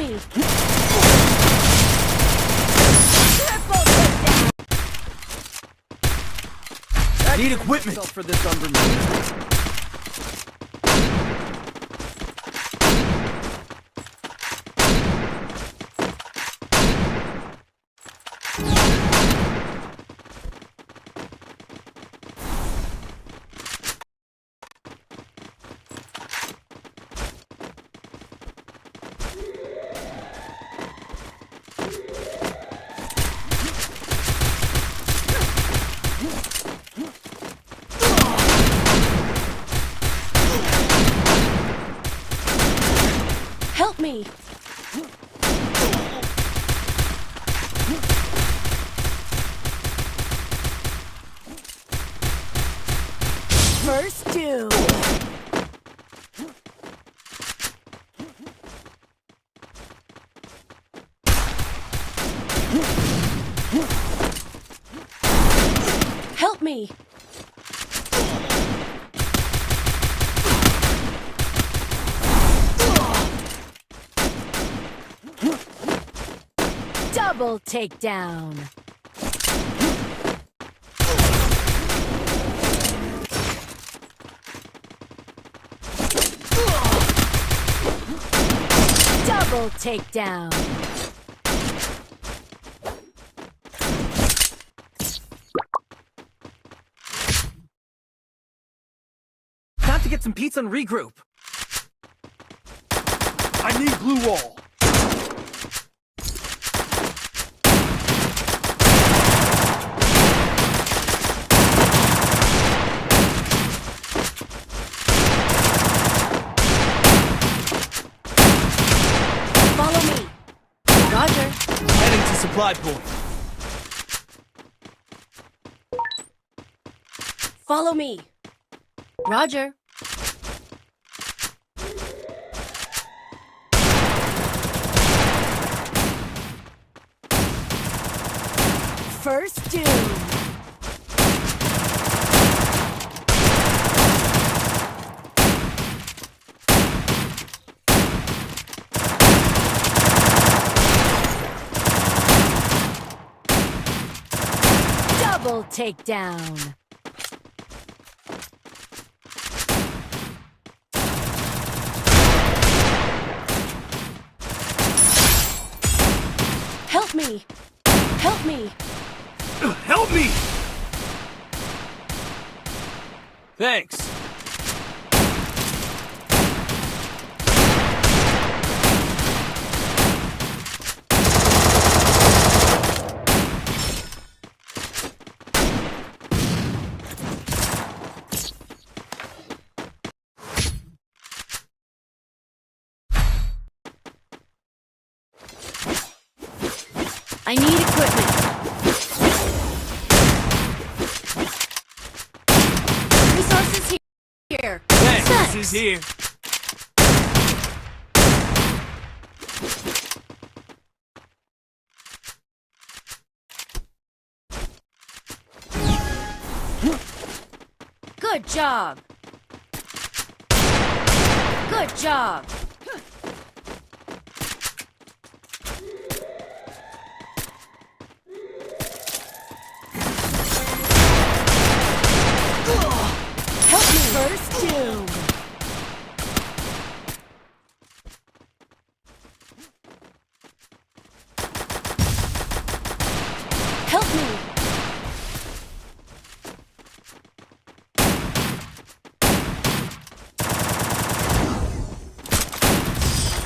me! Need equipment for this underneath. Help me! First doom! Help me! Double takedown. Double takedown. Time to get some pizza and regroup. I need glue wall. Supply point. Follow me. Roger. First doom. Double takedown. Help me! Help me! Help me! Thanks. I need equipment. Resources here. Thanks. This is here. Good job. Good job. First doom. Help me.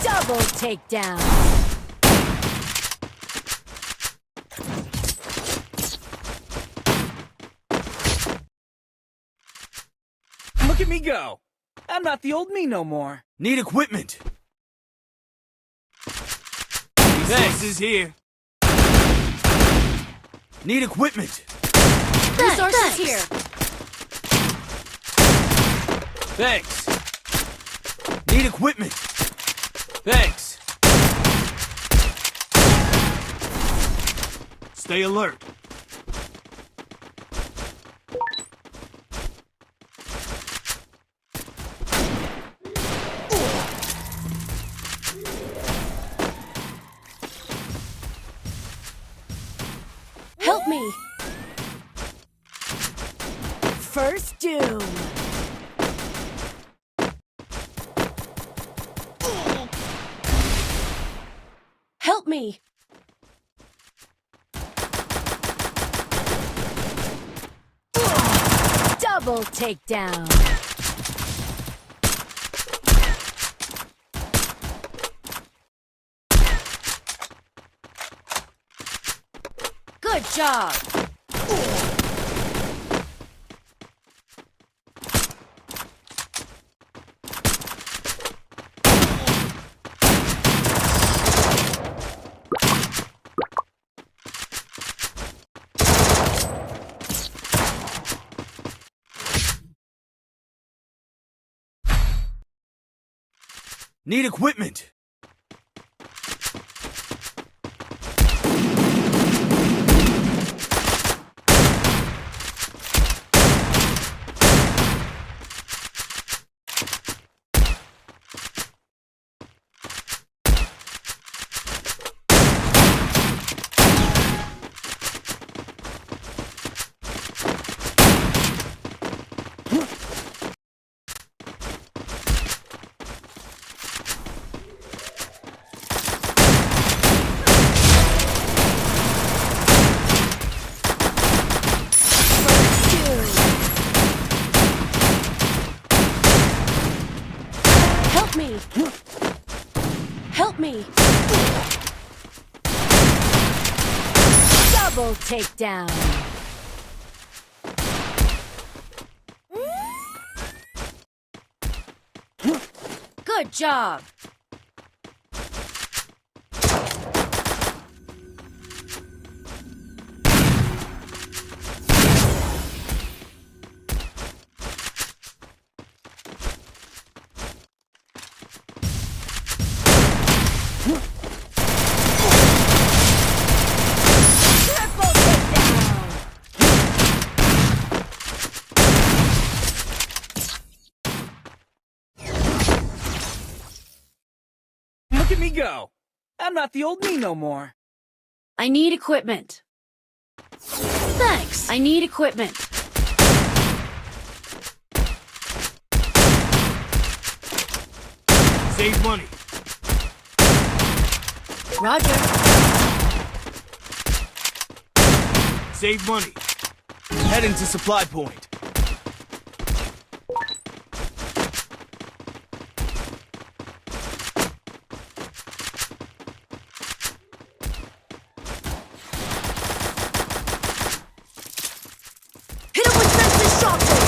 Double takedown. Look at me go! I'm not the old me no more. Need equipment. Thanks is here. Need equipment. Resources here. Thanks. Need equipment. Thanks. Stay alert. doom. Help me. Double takedown. Good job. Need equipment. Help me! Help me! Double takedown! Good job! Look at me go! I'm not the old me no more. I need equipment. Thanks. I need equipment. Save money. Roger. Save money. Heading to supply point. Hit him with senseless shockwave!